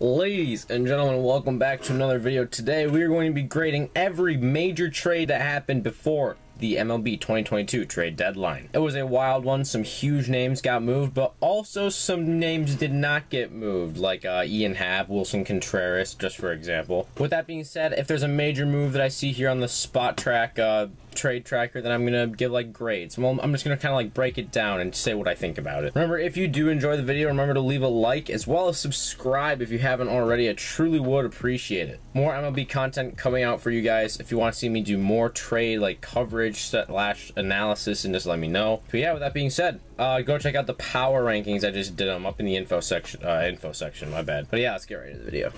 Ladies and gentlemen, welcome back to another video. Today we are going to be grading every major trade that happened before the MLB 2022 trade deadline. It was a wild one. Some huge names got moved, but also some names did not get moved, like Ian Happ, Wilson Contreras, just for example. With that being said, if there's a major move that I see here on the spot track trade tracker, then I'm gonna give like grades. Well, I'm just gonna kind of like break it down and say what I think about it. Remember, if you do enjoy the video, remember to leave a like as well as subscribe if you haven't already. I truly would appreciate it. More MLB content coming out for you guys. If you want to see me do more trade like coverage slash analysis, and just let me know. But yeah, with that being said, go check out the power rankings. I just did them up in the info section. My bad. But yeah, let's get right into the video.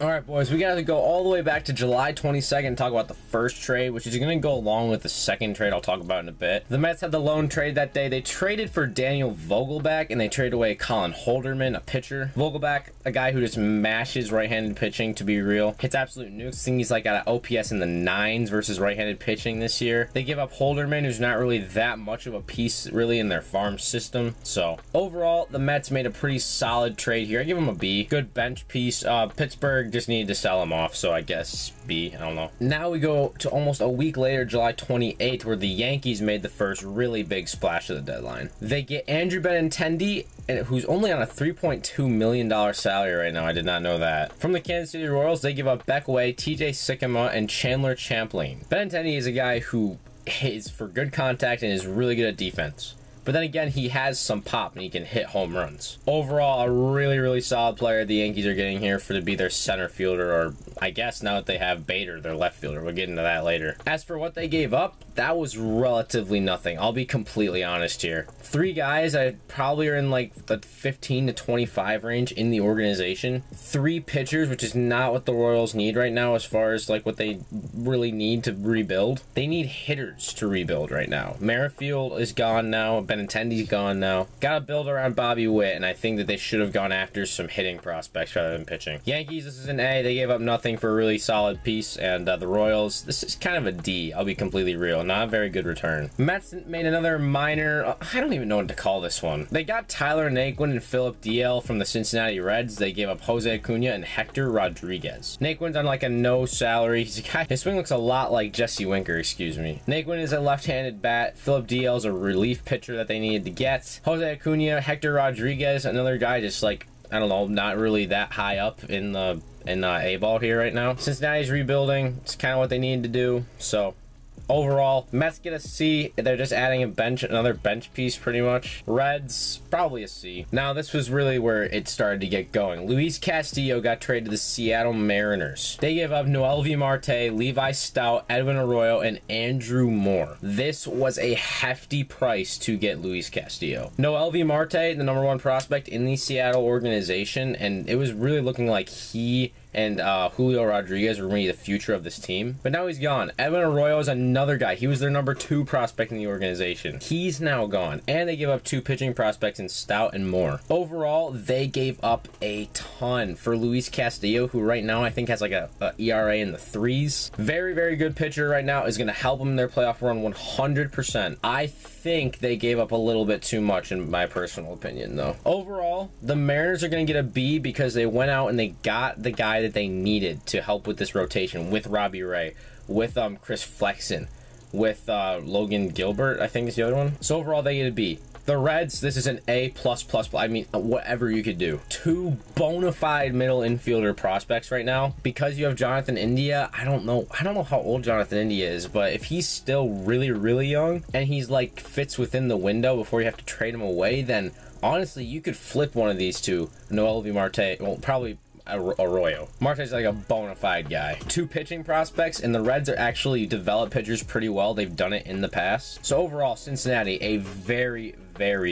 Alright boys, we gotta go all the way back to July 22nd and talk about the first trade, which is gonna go along with the second trade I'll talk about in a bit. The Mets had the lone trade that day. They traded for Daniel Vogelbach, and they traded away Colin Holderman, a pitcher. Vogelbach, a guy who just mashes right-handed pitching, to be real. Hits absolute nukes. I think he's like at an OPS in the 9s versus right-handed pitching this year. They give up Holderman, who's not really that much of a piece really in their farm system. So overall, the Mets made a pretty solid trade here. I give them a B. Good bench piece. Pittsburgh just needed to sell him off, so I guess B. I don't know. Now we go to almost a week later, July 28th, where the Yankees made the first really big splash of the deadline. They get Andrew Benintendi, who's only on a $3.2 million salary right now. I did not know that. From the Kansas City Royals, they give up Beck Way, TJ Sycamore, and Chandler Champlain. Benintendi is a guy who hits for good contact and is really good at defense. But then again, he has some pop and he can hit home runs. Overall, a really solid player the Yankees are getting here to be their center fielder, or I guess now that they have Hayder, their left fielder. We'll get into that later. As for what they gave up, that was relatively nothing. I'll be completely honest here. 3 guys that probably are in like the 15 to 25 range in the organization. 3 pitchers, which is not what the Royals need right now as far as like what they really need to rebuild. They need hitters to rebuild right now. Merrifield is gone now. Benintendi's gone now. Gotta build around Bobby Witt, and I think that they should have gone after some hitting prospects rather than pitching. Yankees, this is an A. They gave up nothing for a really solid piece, and the Royals, this is kind of a D. I'll be completely real. Not a very good return. Mets made another minor, I don't even know what to call this one. They got Tyler Naquin and Philip DL from the Cincinnati Reds. They gave up Jose Acuna and Hector Rodriguez. Naquin's on like a no salary. He's a guy, his swing looks a lot like Jesse Winker, excuse me. Naquin is a left-handed bat. Philip DL is a relief pitcher that they needed to get. Jose Acuna, Hector Rodriguez, another guy just like, I don't know, not really that high up in the A-ball here right now. Cincinnati's rebuilding. It's kind of what they needed to do. So overall, Mets get a C. They're just adding another bench piece pretty much. Reds, probably a C. Now, this was really where it started to get going. Luis Castillo got traded to the Seattle Mariners. They gave up Noelvi Marte, Levi Stout, Edwin Arroyo, and Andrew Moore. This was a hefty price to get Luis Castillo. Noelvi Marte, the #1 prospect in the Seattle organization, and it was really looking like he and Julio Rodriguez were really the future of this team. But now he's gone. Edwin Arroyo is another guy. He was their #2 prospect in the organization. He's now gone. And they gave up 2 pitching prospects in Stout and Moore. Overall, they gave up a ton for Luis Castillo, who right now I think has like a ERA in the 3s. Very good pitcher right now. Is going to help them in their playoff run 100%. I think they gave up a little bit too much in my personal opinion though. Overall, the Mariners are going to get a B because they went out and they got the guy that they needed to help with this rotation, with Robbie Ray, with Chris Flexen, with Logan Gilbert, I think is the other one. So overall, they get a B. The Reds, this is an A+++. I mean, whatever you could do. 2 bona fide middle infielder prospects right now. Because you have Jonathan India, I don't know how old Jonathan India is, but if he's still really young and he's like fits within the window before you have to trade him away, then honestly, you could flip one of these two. Noelvi Marte, well, probably Arroyo. Marte's like a bona fide guy. 2 pitching prospects, and the Reds are actually developed pitchers pretty well. They've done it in the past. So overall, Cincinnati, a very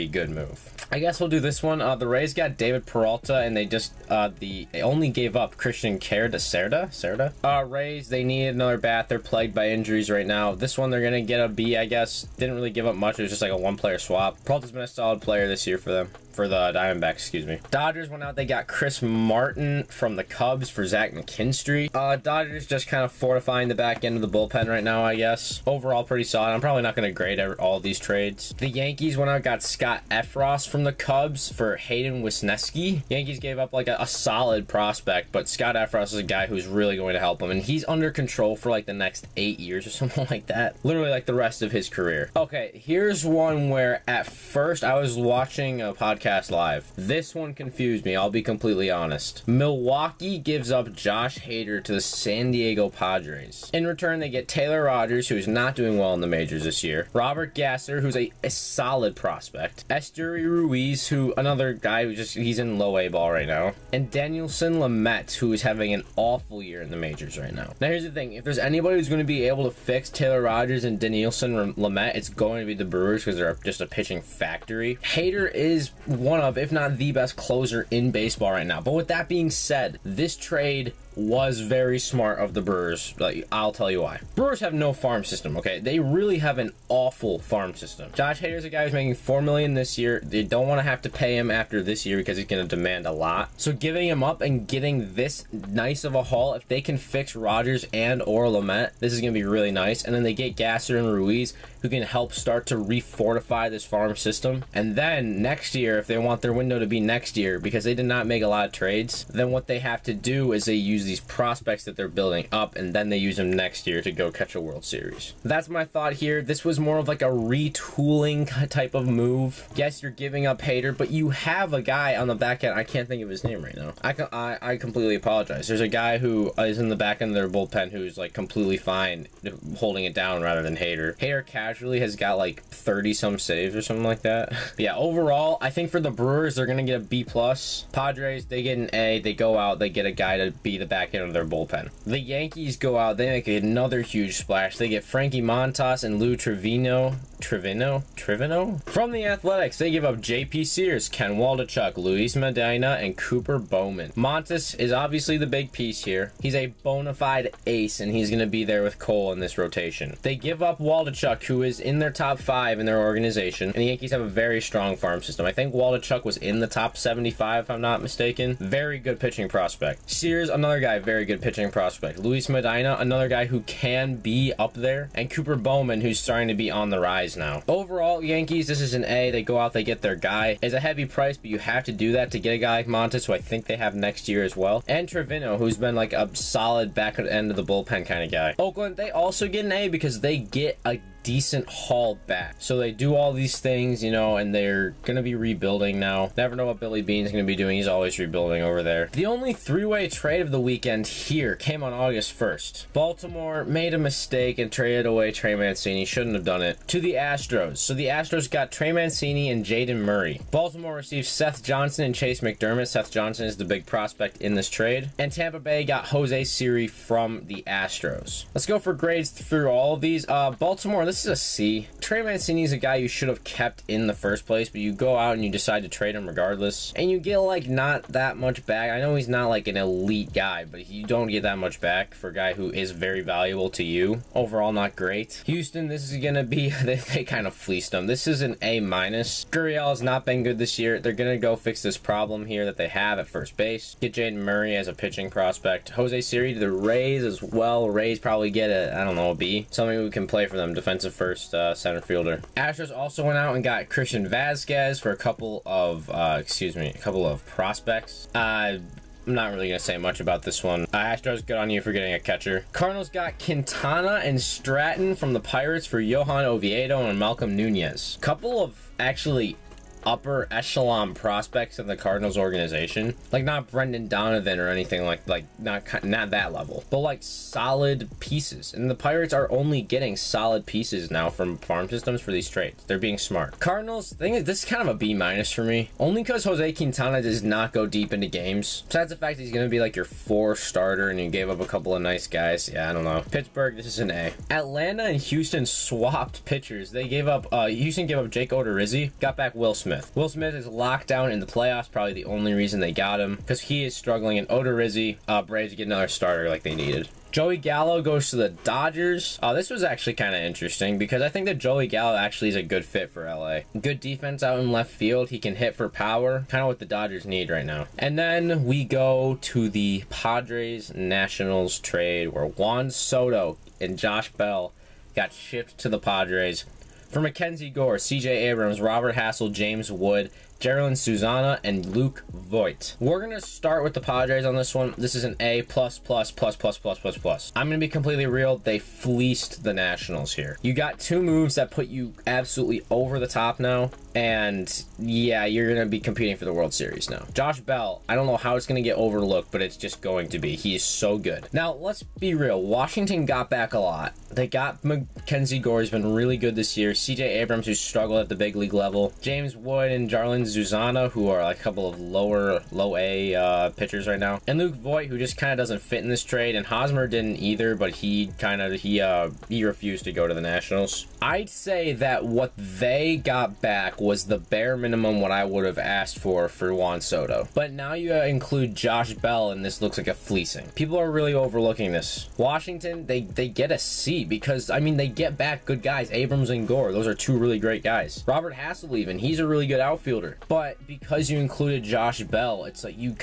good move. I guess we'll do this one. The Rays got David Peralta, and they just they only gave up Christian Cerda. Rays, they need another bat. They're plagued by injuries right now. This one they're gonna get a B, I guess. Didn't really give up much. It was just like a 1-player swap. Peralta's been a solid player this year for them. for the Diamondbacks, excuse me. Dodgers went out, they got Chris Martin from the Cubs for Zach McKinstry. Dodgers just kind of fortifying the back end of the bullpen right now, I guess. Overall, pretty solid. I'm probably not going to grade all these trades. The Yankees went out, got Scott Efros from the Cubs for Hayden Wisniewski. Yankees gave up like a solid prospect, but Scott Efros is a guy who's really going to help him, and he's under control for like the next 8 years or something like that. Literally like the rest of his career. Okay, here's one where at first I was watching a podcast live. This one confused me, I'll be completely honest. Milwaukee gives up Josh Hayder to the San Diego Padres. In return, they get Taylor Rogers, who's not doing well in the majors this year. Robert Gasser, who's a solid prospect. Esteury Ruiz, who another guy who he's in low A ball right now. And Danielson Lamet, who is having an awful year in the majors right now. Now here's the thing, if there's anybody who's going to be able to fix Taylor Rogers and Danielson Lamet, it's going to be the Brewers because they're just a pitching factory. Hayder is one of, if not the best closer in baseball right now. But with that being said, this trade was very smart of the Brewers. Like, I'll tell you why. Brewers have no farm system, okay? They really have an awful farm system. Josh Hader's a guy who's making $4 million this year. They don't want to have to pay him after this year because he's going to demand a lot. So giving him up and getting this nice of a haul, if they can fix Rogers and or Lamet, this is going to be really nice. And then they get Gasser and Ruiz, who can help start to refortify this farm system. And then next year, if they want their window to be next year, because they did not make a lot of trades, then what they have to do is they use these prospects that they're building up, and then they use them next year to go catch a World Series. That's my thought here. This was more of like a retooling type of move. Yes, you're giving up Hayder, but you have a guy on the back end. I can't think of his name right now. I completely apologize. There's a guy who is in the back end of their bullpen who's like completely fine holding it down rather than Hayder. Hayder casually has got like 30 some saves or something like that. But yeah, overall, I think for the Brewers, they're gonna get a B+. Padres, they get an A. They go out, they get a guy to be the back end of their bullpen. The Yankees go out, they make another huge splash. They get Frankie Montas and Lou Trevino from the Athletics. They give up JP Sears, Ken Waldichuk, Luis Medina, and Cooper Bowman. Montas is obviously the big piece here. He's a bona fide ace, and he's going to be there with Cole in this rotation. They give up Waldichuk, who is in their top 5 in their organization, and the Yankees have a very strong farm system. I think Waldichuk was in the top 75, if I'm not mistaken. Very good pitching prospect. Sears, another guy, very good pitching prospect. Luis Medina, another guy who can be up there. And Cooper Bowman, who's starting to be on the rise now. Overall, Yankees, this is an A. They go out, they get their guy. It's a heavy price, but you have to do that to get a guy like Montes, who I think they have next year as well. And Trevino, who's been like a solid back end of the bullpen kind of guy. Oakland, they also get an A because they get a decent haul back. So they do all these things, you know, and they're gonna be rebuilding now. Never know what Billy Bean's gonna be doing. He's always rebuilding over there. The only three-way trade of the weekend here came on August 1st. Baltimore made a mistake and traded away Trey Mancini. Shouldn't have done it. To the Astros. So the Astros got Trey Mancini and Jaden Murray. Baltimore received Seth Johnson and Chase McDermott. Seth Johnson is the big prospect in this trade. And Tampa Bay got Jose Siri from the Astros. Let's go for grades through all of these. Baltimore, this is a C. Trey Mancini is a guy you should have kept in the first place, but you go out and you decide to trade him regardless. And you get like not that much back. I know he's not like an elite guy, but you don't get that much back for a guy who is very valuable to you. Overall, not great. Houston, this is gonna be, they kind of fleeced them. This is an A-. Gurriel has not been good this year. They're gonna go fix this problem here that they have at first base. Get Jaden Murray as a pitching prospect. Jose Siri to the Rays as well. Rays probably get a, I don't know, a B. Something who can play for them, defensive first center fielder. Astros also went out and got Christian Vasquez for a couple of prospects. I'm not really going to say much about this one. Astros, good on you for getting a catcher. Cardinals got Quintana and Stratton from the Pirates for Johan Oviedo and Malcolm Nunez. Couple of actually upper echelon prospects in the Cardinals organization, like not Brendan Donovan or anything like not that level, but like solid pieces. And the Pirates are only getting solid pieces now from farm systems for these trades. They're being smart. Cardinals, thing is, this is kind of a B- for me, only because Jose Quintana does not go deep into games. Besides the fact that he's going to be like your 4 starter and you gave up a couple of nice guys. Yeah, I don't know. Pittsburgh, this is an A. Atlanta and Houston swapped pitchers. They gave up Houston gave up Jake Odorizzi, got back Will Smith. Will Smith is locked down in the playoffs, probably the only reason they got him, because he is struggling, and Odorizzi, Braves get another starter like they needed. Joey Gallo goes to the Dodgers. This was actually kind of interesting because I think that Joey Gallo actually is a good fit for LA. Good defense out in left field. He can hit for power. Kind of what the Dodgers need right now. And then we go to the Padres Nationals trade where Juan Soto and Josh Bell got shipped to the Padres for Mackenzie Gore, CJ Abrams, Robert Hassel, James Wood, Geraldine Susana, and Luke Voigt. We're going to start with the Padres on this one. This is an A++++++++. I'm going to be completely real. They fleeced the Nationals here. You got two moves that put you absolutely over the top now. And yeah, you're going to be competing for the World Series now. Josh Bell, I don't know how it's going to get overlooked, but it's just going to be. He is so good. Now, let's be real. Washington got back a lot. They got Mackenzie Gore, who's been really good this year. CJ Abrams, who struggled at the big league level. James Wood and Geraldine Susana, who are like a couple of low A pitchers right now. And Luke Voigt, who just kind of doesn't fit in this trade. And Hosmer didn't either, but he refused to go to the Nationals. I'd say that what they got back was the bare minimum what I would have asked for Juan Soto. But now you include Josh Bell, and this looks like a fleecing. People are really overlooking this. Washington, they get a C because, I mean, they get back good guys. Abrams and Gore, those are two really great guys. Robert Hassel even, he's a really good outfielder. But because you included Josh Bell, it's like you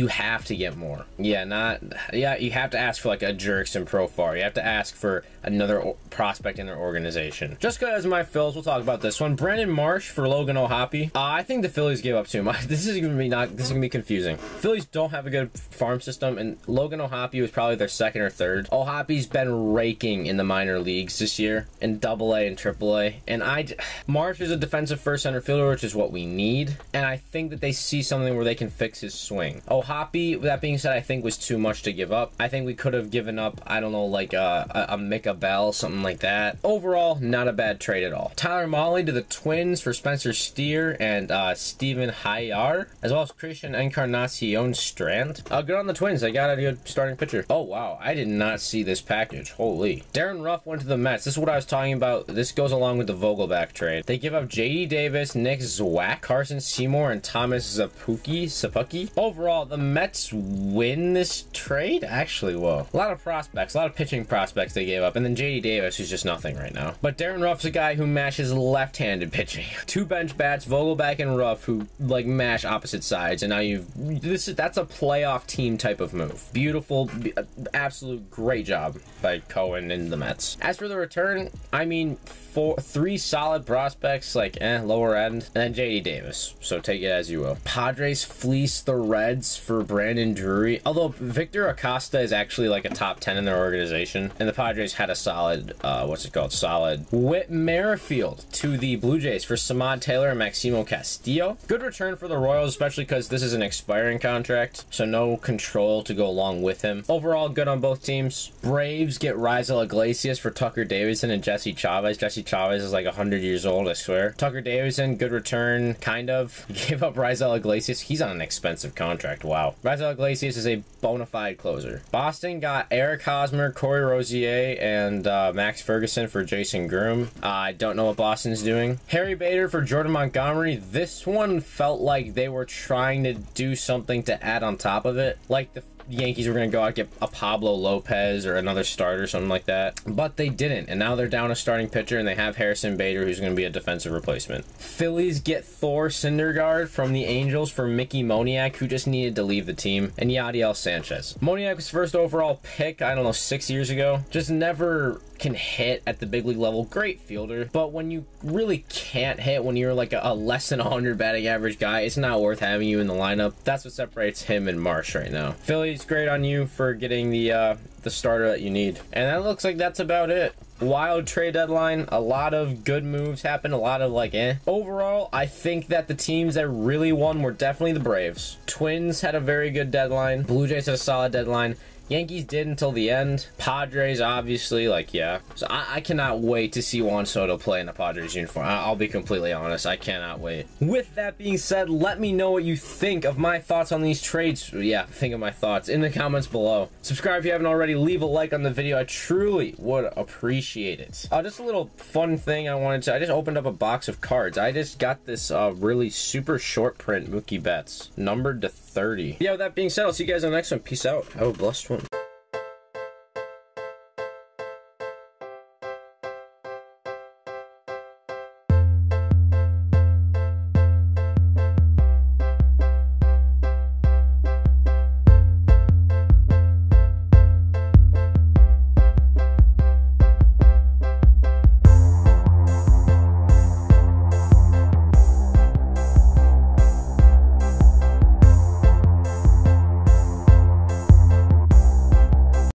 have to get more. You have to ask for like a Jerkson Profar. You have to ask for another prospect in their organization. Just because my Phils, we'll talk about this one. Brandon Marsh for Logan O'Hoppe. I think the Phillies gave up too much. This is gonna be confusing. Phillies don't have a good farm system, and Logan O'Hoppe was probably their second or third. O'Hoppe's been raking in the minor leagues this year in AA and AAA, and Marsh is a defensive first center fielder, which is what we need, and I think that they see something where they can fix his swing. O'Hoppe, that being said, I think was too much to give up. I think we could have given up, I don't know, like a Micah Bell, something like that. Overall, not a bad trade at all. Tyler Mahle to the Twins for Spencer Steer and Steven Hayder, as well as Christian Encarnacion Strand. Good on the Twins. They got a good starting pitcher. Oh, wow. I did not see this package. Holy. Darren Ruff went to the Mets. This is what I was talking about. This goes along with the Vogelback trade. They give up J.D. Davis, Nick Zwack, Carson Seymour, and Thomas Sapuki. Overall, the Mets win this trade? Actually, whoa. A lot of prospects, a lot of pitching prospects they gave up, and then J.D. Davis, who's just nothing right now. But Darren Ruff's a guy who matches left-handed pitching. Two bench bats, Vogelback and Ruff, who like mash opposite sides, and now that's a playoff team type of move. Beautiful, absolute great job by Cohen and the Mets. As for the return, I mean, three solid prospects, like lower end, and then J.D. Davis, so take it as you will. Padres fleece the Reds for Brandon Drury, although Victor Acosta is actually like a top 10 in their organization, and the Padres had a solid solid Whit Merrifield to the Blue Jays for Samad Taylor and Maximo Castillo. Good return for the Royals, especially because this is an expiring contract, so no control to go along with him. Overall, good on both teams. Braves get Raisel Iglesias for Tucker Davidson and Jesse Chavez. Jesse Chavez is like 100 years old, I swear. Tucker Davidson, good return, kind of. Gave up Raisel Iglesias. He's on an expensive contract, wow. Raisel Iglesias is a bona fide closer. Boston got Eric Hosmer, Corey Rosier, and Max Ferguson for Jason Groom. I don't know what Boston's doing. Harry Bader for Jordan Montgomery. This one felt like they were trying to do something to add on top of it. Like the Yankees were going to go out and get a Pablo Lopez or another starter, something like that. But they didn't, and now they're down a starting pitcher, and they have Harrison Bader, who's going to be a defensive replacement. Phillies get Thor Syndergaard from the Angels for Mickey Moniak, who just needed to leave the team, and Yadiel Sanchez. Moniak was first overall pick, I don't know, 6 years ago. Just never can hit at the big league level. Great fielder, but when you really can't hit, when you're like a less than 100 batting average guy, it's not worth having you in the lineup. That's what separates him and Marsh right now. Phillies, great on you for getting the starter that you need. And that looks like that's about it. Wild trade deadline, a lot of good moves happened, a lot of Overall, I think that the teams that really won were definitely the Braves. Twins had a very good deadline. Blue Jays had a solid deadline. Yankees did until the end. Padres, obviously, So I cannot wait to see Juan Soto play in a Padres uniform. I'll be completely honest. I cannot wait. With that being said, let me know what you think of my thoughts on these trades. Yeah, think of my thoughts in the comments below. Subscribe if you haven't already. Leave a like on the video. I truly would appreciate it. Just a little fun thing I just opened up a box of cards. I just got this really super short print Mookie Betts, numbered to 30. Yeah, with that being said, I'll see you guys on the next one. Peace out. Have a blessed one.